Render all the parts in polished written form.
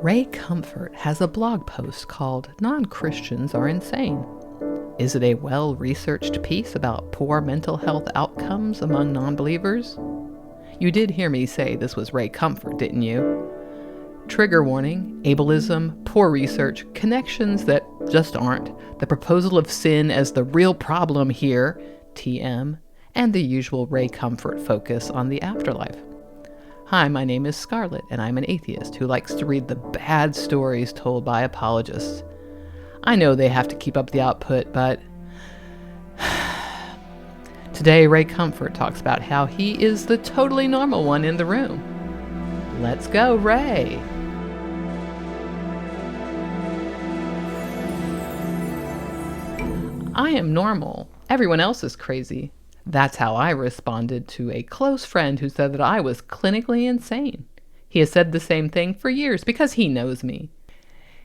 Ray Comfort has a blog post called Non-Christians Are Insane. Is it a well-researched piece about poor mental health outcomes among non-believers? You did hear me say this was Ray Comfort, didn't you? Trigger warning, ableism, poor research, connections that just aren't, the proposal of sin as the real problem here, TM, and the usual Ray Comfort focus on the afterlife. Hi, my name is Scarlett, and I'm an atheist who likes to read the bad stories told by apologists. I know they have to keep up the output, but today Ray Comfort talks about how he is the totally normal one in the room. Let's go, Ray! I am normal. Everyone else is crazy. That's how I responded to a close friend who said that I was clinically insane. He has said the same thing for years because he knows me.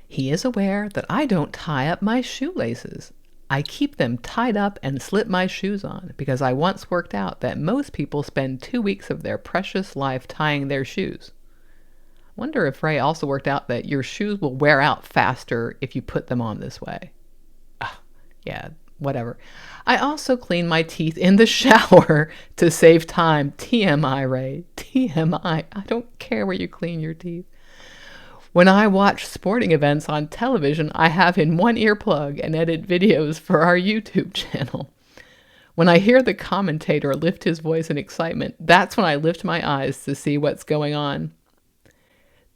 He is aware that I don't tie up my shoelaces. I keep them tied up and slip my shoes on because I once worked out that most people spend 2 weeks of their precious life tying their shoes. Wonder if Ray also worked out that your shoes will wear out faster if you put them on this way. Yeah, whatever. I also clean my teeth in the shower to save time. TMI, Ray. TMI. I don't care where you clean your teeth. When I watch sporting events on television, I have in one earplug and edit videos for our YouTube channel. When I hear the commentator lift his voice in excitement, that's when I lift my eyes to see what's going on.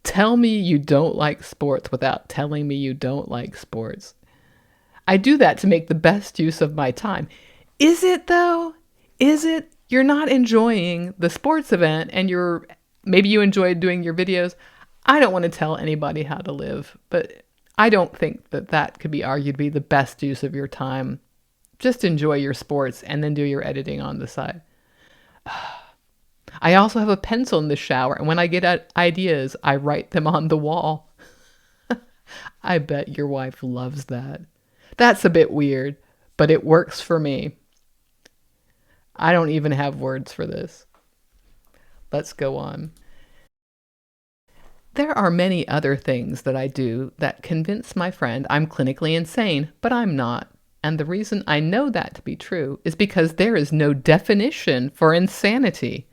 Tell me you don't like sports without telling me you don't like sports. I do that to make the best use of my time. Is it though? Is it? You're not enjoying the sports event and maybe you enjoyed doing your videos. I don't want to tell anybody how to live, but I don't think that could be argued to be the best use of your time. Just enjoy your sports and then do your editing on the side. I also have a pencil in the shower, and when I get ideas, I write them on the wall. I bet your wife loves that. That's a bit weird, but it works for me. I don't even have words for this. Let's go on. There are many other things that I do that convince my friend I'm clinically insane, but I'm not. And the reason I know that to be true is because there is no definition for insanity.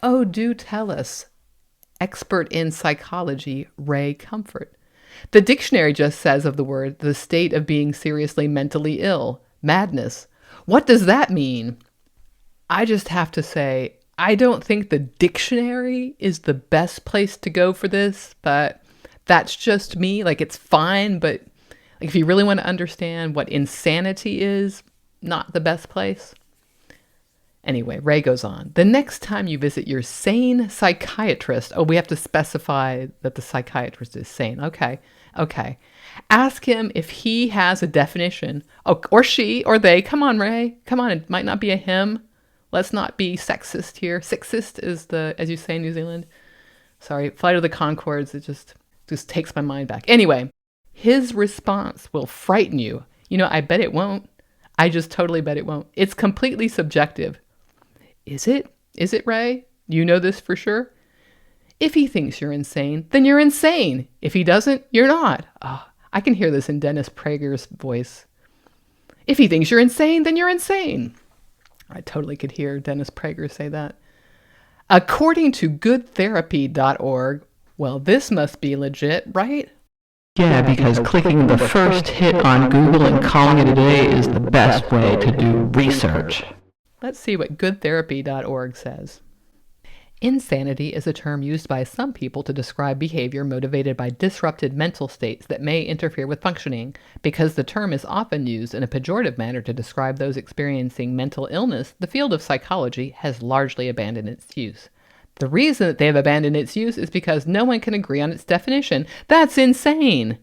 Oh, do tell us, expert in psychology, Ray Comfort. The dictionary just says of the word, the state of being seriously mentally ill, madness. What does that mean? I just have to say, I don't think the dictionary is the best place to go for this, but that's just me. Like, it's fine, but if you really want to understand what insanity is, not the best place. Anyway, Ray goes on. The next time you visit your sane psychiatrist, we have to specify that the psychiatrist is sane. Okay. Ask him if he has a definition. Or she, or they. Come on, Ray. Come on, it might not be a him. Let's not be sexist here. Sexist is as you say in New Zealand. Sorry, Flight of the Conchords, it just takes my mind back. Anyway, his response will frighten you. I bet it won't. I just totally bet it won't. It's completely subjective. Is it? Is it, Ray? You know this for sure? If he thinks you're insane, then you're insane. If he doesn't, you're not. I can hear this in Dennis Prager's voice. If he thinks you're insane, then you're insane. I totally could hear Dennis Prager say that. According to goodtherapy.org, well, this must be legit, right? Yeah, because clicking the first hit on Google and calling it a day is the best way to do research. Let's see what goodtherapy.org says. Insanity is a term used by some people to describe behavior motivated by disrupted mental states that may interfere with functioning. Because the term is often used in a pejorative manner to describe those experiencing mental illness, the field of psychology has largely abandoned its use. The reason that they have abandoned its use is because no one can agree on its definition. That's insane.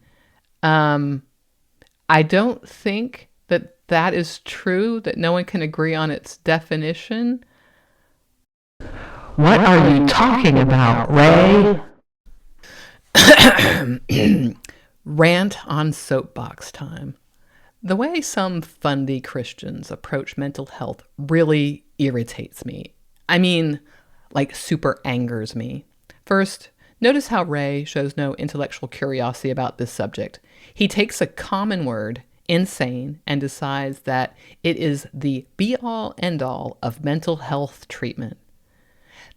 I don't think that is true, that no one can agree on its definition. What are you talking about, Ray? Rant on soapbox time. The way some fundy Christians approach mental health really irritates me. I mean, like super angers me. First, Notice how Ray shows no intellectual curiosity about this subject. He takes a common word, insane, and decides that it is the be-all, end-all of mental health treatment.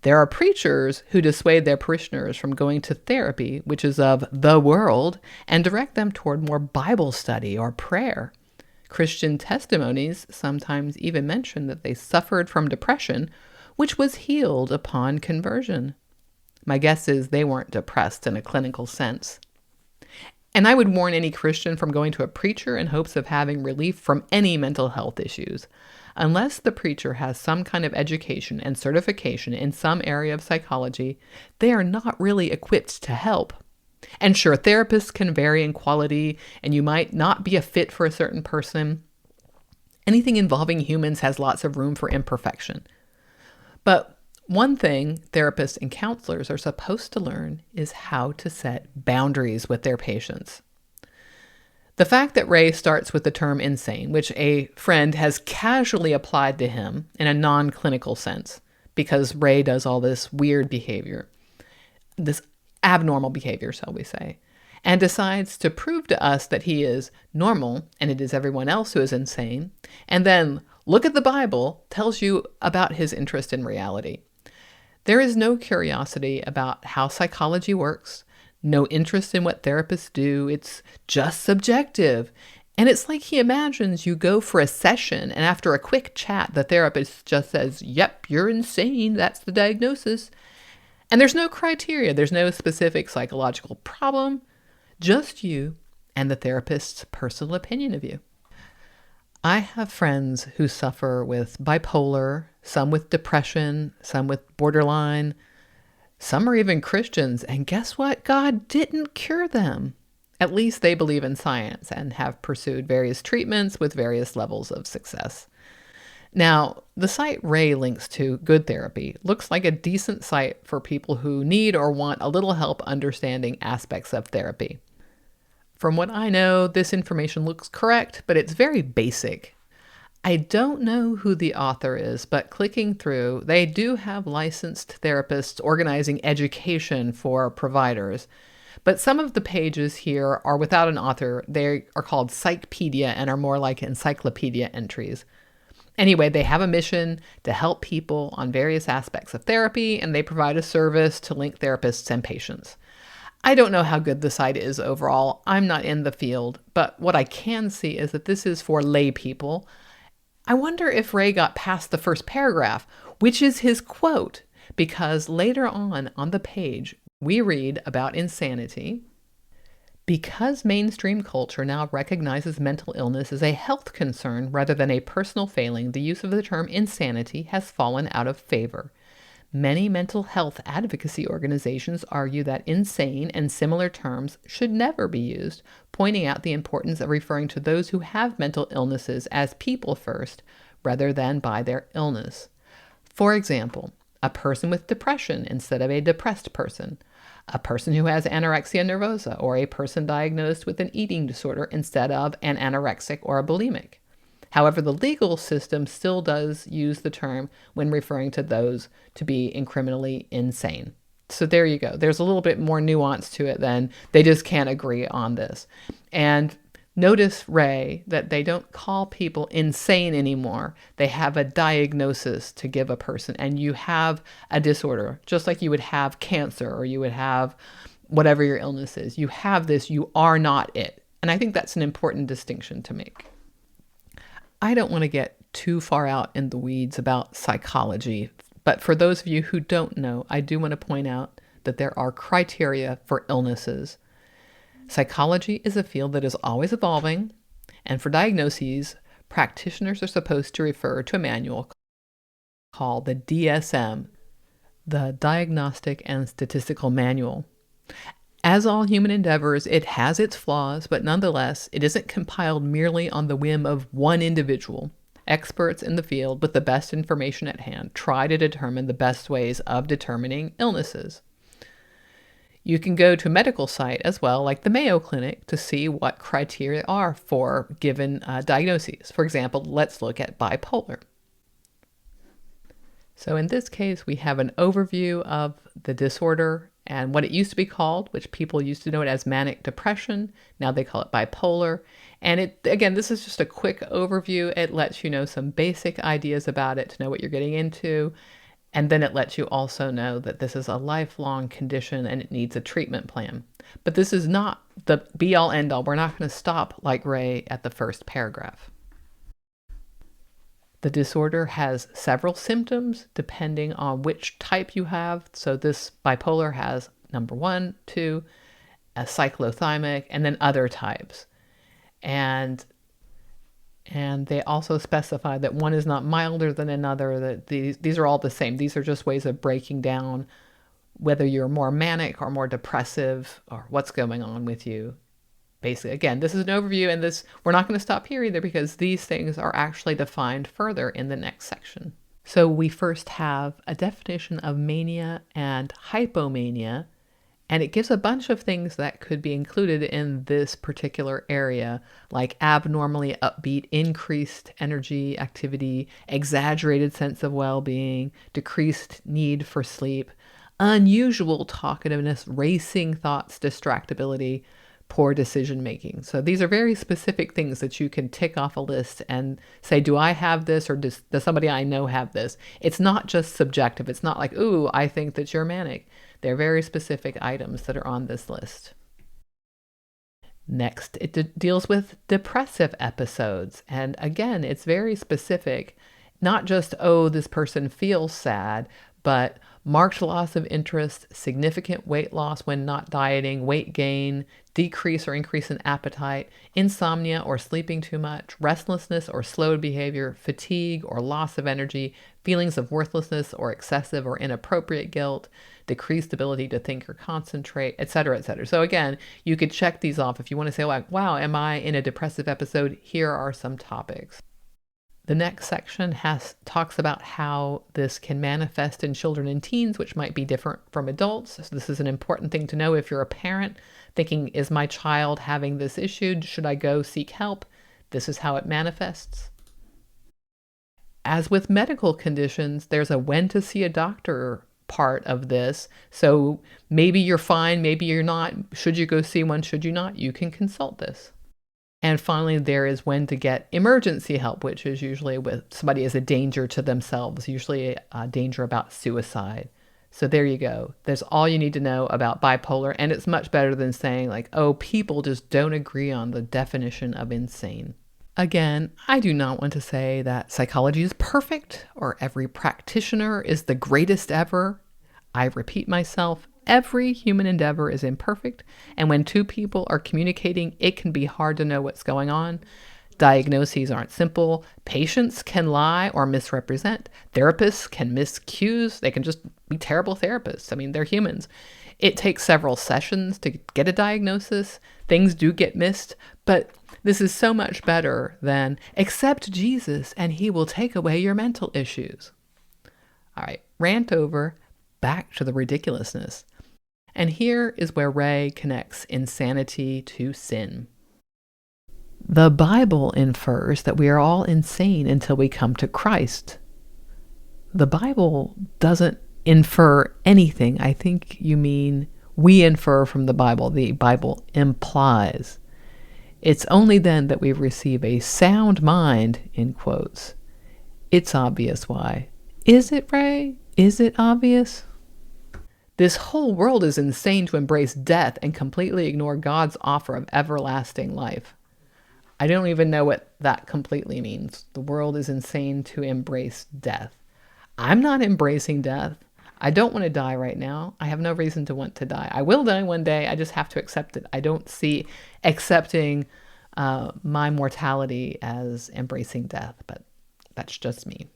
There are preachers who dissuade their parishioners from going to therapy, which is of the world, and direct them toward more Bible study or prayer. Christian testimonies sometimes even mention that they suffered from depression, which was healed upon conversion. My guess is they weren't depressed in a clinical sense. And I would warn any Christian from going to a preacher in hopes of having relief from any mental health issues. Unless the preacher has some kind of education and certification in some area of psychology, they are not really equipped to help. And sure, therapists can vary in quality, and you might not be a fit for a certain person. Anything involving humans has lots of room for imperfection. But one thing therapists and counselors are supposed to learn is how to set boundaries with their patients. The fact that Ray starts with the term insane, which a friend has casually applied to him in a non-clinical sense, because Ray does all this weird behavior, this abnormal behavior, shall we say, and decides to prove to us that he is normal and it is everyone else who is insane, and then look at the Bible, tells you about his interest in reality. There is no curiosity about how psychology works, no interest in what therapists do. It's just subjective. And it's like he imagines you go for a session, and after a quick chat, the therapist just says, "Yep, you're insane. That's the diagnosis." And there's no criteria. There's no specific psychological problem, just you and the therapist's personal opinion of you. I have friends who suffer with bipolar, some with depression, some with borderline. Some are even Christians, and guess what? God didn't cure them. At least they believe in science and have pursued various treatments with various levels of success. Now, the site Ray links to, Good Therapy, looks like a decent site for people who need or want a little help understanding aspects of therapy. From what I know, this information looks correct, but it's very basic. I don't know who the author is, but clicking through, they do have licensed therapists organizing education for providers. But some of the pages here are without an author. They are called Psychpedia and are more like encyclopedia entries. Anyway, they have a mission to help people on various aspects of therapy, and they provide a service to link therapists and patients. I don't know how good the site is overall. I'm not in the field, but what I can see is that this is for lay people. I wonder if Ray got past the first paragraph, which is his quote, because later on the page, we read about insanity. Because mainstream culture now recognizes mental illness as a health concern rather than a personal failing, the use of the term insanity has fallen out of favor. Many mental health advocacy organizations argue that insane and similar terms should never be used, pointing out the importance of referring to those who have mental illnesses as people first, rather than by their illness. For example, a person with depression instead of a depressed person, a person who has anorexia nervosa, or a person diagnosed with an eating disorder instead of an anorexic or a bulimic. However, the legal system still does use the term when referring to those to be criminally insane. So there you go. There's a little bit more nuance to it than they just can't agree on this. And notice, Ray, that they don't call people insane anymore. They have a diagnosis to give a person, and you have a disorder, just like you would have cancer or you would have whatever your illness is. You have this, you are not it. And I think that's an important distinction to make. I don't want to get too far out in the weeds about psychology, but for those of you who don't know, I do want to point out that there are criteria for illnesses. Psychology is a field that is always evolving, and for diagnoses, practitioners are supposed to refer to a manual called the DSM, the Diagnostic and Statistical Manual. As all human endeavors, it has its flaws, but nonetheless, it isn't compiled merely on the whim of one individual. Experts in the field with the best information at hand try to determine the best ways of determining illnesses. You can go to a medical site as well, like the Mayo Clinic, to see what criteria are for given diagnoses. For example, let's look at bipolar. So in this case, we have an overview of the disorder And what it used to be called, which people used to know it as manic depression, now they call it bipolar. And again, this is just a quick overview. It lets you know some basic ideas about it to know what you're getting into. And then it lets you also know that this is a lifelong condition and it needs a treatment plan. But this is not the be all end all. We're not going to stop like Ray at the first paragraph. The disorder has several symptoms depending on which type you have. So this bipolar has number 1, 2, a cyclothymic, and then other types. And they also specify that one is not milder than another, that these are all the same. These are just ways of breaking down whether you're more manic or more depressive or what's going on with you. Basically, again, this is an overview, and we're not going to stop here either because these things are actually defined further in the next section. So we first have a definition of mania and hypomania, and it gives a bunch of things that could be included in this particular area, like abnormally upbeat, increased energy, activity, exaggerated sense of well-being, decreased need for sleep, unusual talkativeness, racing thoughts, distractibility, poor decision making. So these are very specific things that you can tick off a list and say, do I have this, or does somebody I know have this? It's not just subjective. It's not like, ooh, I think that you're manic. They're very specific items that are on this list. Next, it deals with depressive episodes. And again, it's very specific. Not just, oh, this person feels sad, but marked loss of interest, significant weight loss when not dieting, weight gain, decrease or increase in appetite, insomnia or sleeping too much, restlessness or slowed behavior, fatigue or loss of energy, feelings of worthlessness or excessive or inappropriate guilt, decreased ability to think or concentrate, etc., etc. So again, you could check these off if you want to say, like, wow, am I in a depressive episode? Here are some topics. The next section talks about how this can manifest in children and teens, which might be different from adults. So this is an important thing to know if you're a parent thinking, is my child having this issue? Should I go seek help? This is how it manifests. As with medical conditions, there's a when to see a doctor part of this. So maybe you're fine, maybe you're not. Should you go see one? Should you not? You can consult this. And finally, there is when to get emergency help, which is usually with somebody is a danger to themselves, usually a danger about suicide. So there you go. There's all you need to know about bipolar, and it's much better than saying like, oh, people just don't agree on the definition of insane. Again, I do not want to say that psychology is perfect or every practitioner is the greatest ever. I repeat myself, every human endeavor is imperfect, and when two people are communicating, it can be hard to know what's going on. Diagnoses aren't simple. Patients can lie or misrepresent. Therapists can miss cues. They can just be terrible therapists. I mean, they're humans. It takes several sessions to get a diagnosis. Things do get missed, but this is so much better than accept Jesus and he will take away your mental issues. All right, rant over, back to the ridiculousness. And here is where Ray connects insanity to sin. The Bible infers that we are all insane until we come to Christ. The Bible doesn't infer anything. I think you mean we infer from the Bible. The Bible implies. It's only then that we receive a sound mind, in quotes. It's obvious why. Is it, Ray? Is it obvious? This whole world is insane to embrace death and completely ignore God's offer of everlasting life. I don't even know what that completely means. The world is insane to embrace death. I'm not embracing death. I don't want to die right now. I have no reason to want to die. I will die one day. I just have to accept it. I don't see accepting my mortality as embracing death, but that's just me.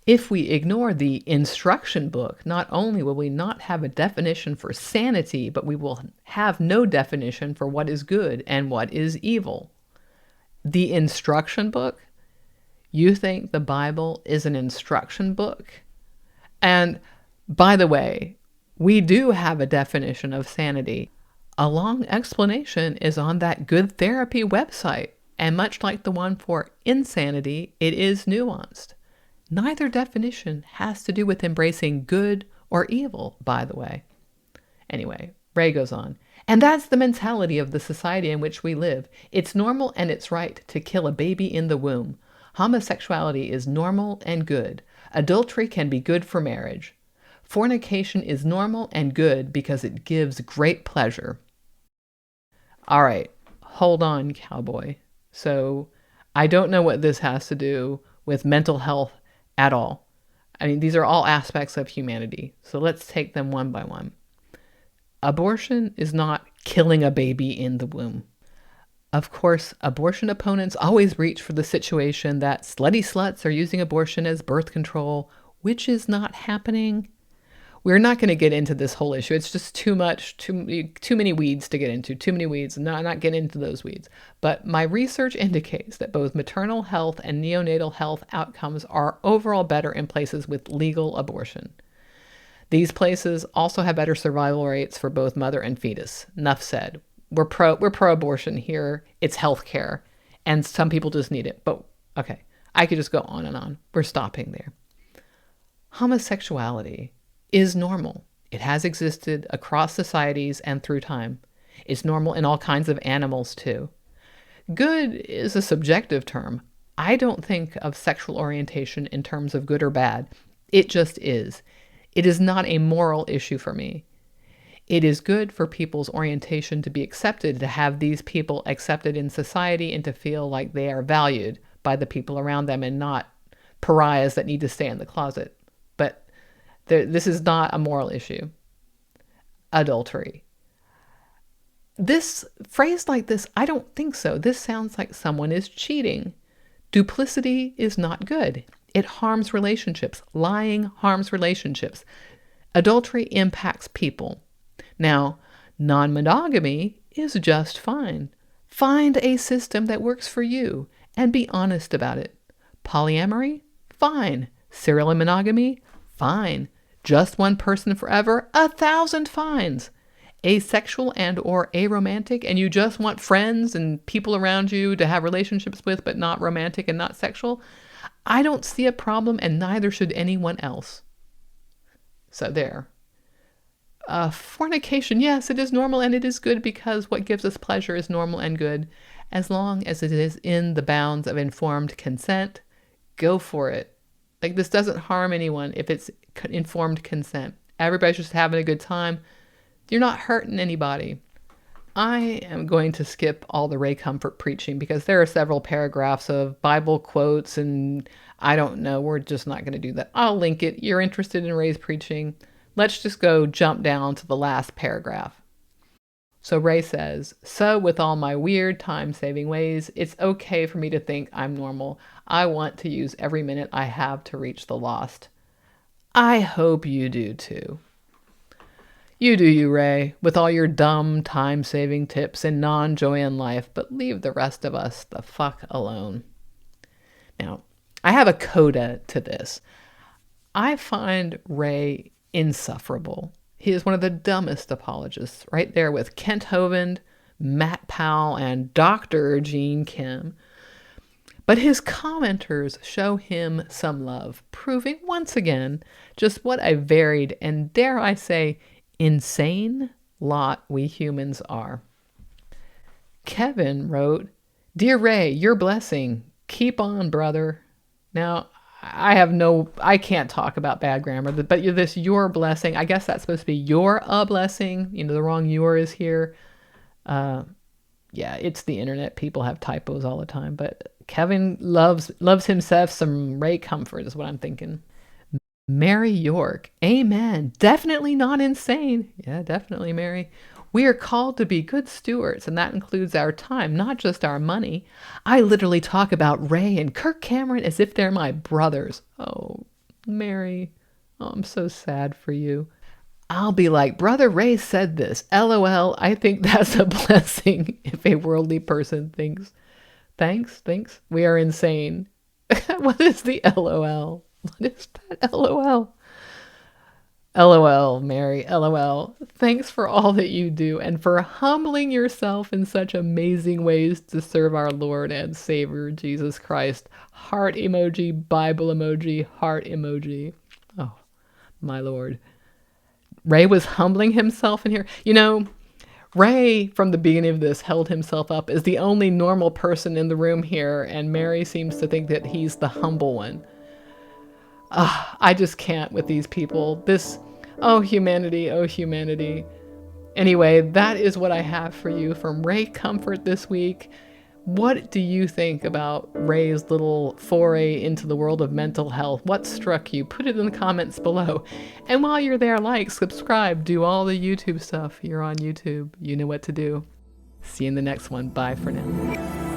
If we ignore the instruction book, not only will we not have a definition for sanity, but we will have no definition for what is good and what is evil. The instruction book? You think the Bible is an instruction book? And by the way, we do have a definition of sanity. A long explanation is on that Good Therapy website, and much like the one for insanity, it is nuanced. Neither definition has to do with embracing good or evil, by the way. Anyway, Ray goes on. And that's the mentality of the society in which we live. It's normal and it's right to kill a baby in the womb. Homosexuality is normal and good. Adultery can be good for marriage. Fornication is normal and good because it gives great pleasure. All right, hold on, cowboy. So I don't know what this has to do with mental health at all. I mean, these are all aspects of humanity. So let's take them one by one. Abortion is not killing a baby in the womb. Of course, abortion opponents always reach for the situation that slutty sluts are using abortion as birth control, which is not happening. We're not going to get into this whole issue. It's just too much, too many weeds to get into. Too many weeds. Not get into those weeds. But my research indicates that both maternal health and neonatal health outcomes are overall better in places with legal abortion. These places also have better survival rates for both mother and fetus. Enough said. We're pro-abortion here. It's healthcare, and some people just need it. But okay, I could just go on and on. We're stopping there. Homosexuality is normal. It has existed across societies and through time. It's normal in all kinds of animals too. Good is a subjective term. I don't think of sexual orientation in terms of good or bad. It just is. It is not a moral issue for me. It is good for people's orientation to be accepted, to have these people accepted in society and to feel like they are valued by the people around them and not pariahs that need to stay in the closet. But this is not a moral issue. Adultery. This phrase like this, I don't think so. This sounds like someone is cheating. Duplicity is not good. It harms relationships. Lying harms relationships. Adultery impacts people. Now, non-monogamy is just fine. Find a system that works for you and be honest about it. Polyamory? Fine. Serial monogamy? Fine. Just one person forever? 1,000 fines. Asexual and or aromantic, and you just want friends and people around you to have relationships with, but not romantic and not sexual? I don't see a problem, and neither should anyone else. So there. Fornication, yes, it is normal and it is good because what gives us pleasure is normal and good. As long as it is in the bounds of informed consent, go for it. Like, this doesn't harm anyone if it's informed consent. Everybody's just having a good time. You're not hurting anybody. I am going to skip all the Ray Comfort preaching because there are several paragraphs of Bible quotes and I don't know. We're just not going to do that. I'll link it. You're interested in Ray's preaching. Let's just go jump down to the last paragraph. So Ray says, so with all my weird time-saving ways, it's okay for me to think I'm normal. I want to use every minute I have to reach the lost. I hope you do too. You do you, Ray, with all your dumb time-saving tips and non-joy in life, but leave the rest of us the fuck alone. Now, I have a coda to this. I find Ray insufferable. He is one of the dumbest apologists, right there with Kent Hovind, Matt Powell, and Dr. Gene Kim. But his commenters show him some love, proving once again just what a varied and, dare I say, insane lot we humans are. Kevin wrote, Dear Ray, your blessing. Keep on, brother. Now, I can't talk about bad grammar, but this your blessing, I guess that's supposed to be you're a blessing. You know, the wrong your is here. Yeah, it's the internet. People have typos all the time, but Kevin loves himself some Ray Comfort is what I'm thinking. Mary York, amen. Definitely not insane. Yeah, definitely, Mary. We are called to be good stewards, and that includes our time, not just our money. I literally talk about Ray and Kirk Cameron as if they're my brothers. Oh, Mary. Oh, I'm so sad for you. I'll be like, Brother Ray said this. LOL, I think that's a blessing if a worldly person thinks. Thanks. We are insane. What is the LOL? What is that LOL? LOL, Mary, LOL. Thanks for all that you do and for humbling yourself in such amazing ways to serve our Lord and Savior, Jesus Christ. Heart emoji, Bible emoji, heart emoji. Oh, my Lord. Ray was humbling himself in here. Ray, from the beginning of this, held himself up as the only normal person in the room here, and Mary seems to think that he's the humble one. I just can't with these people. Oh humanity, oh humanity. Anyway, that is what I have for you from Ray Comfort this week. What do you think about Ray's little foray into the world of mental health? What struck you? Put it in the comments below. And while you're there, like, subscribe, do all the YouTube stuff. You're on YouTube. You know what to do. See you in the next one. Bye for now.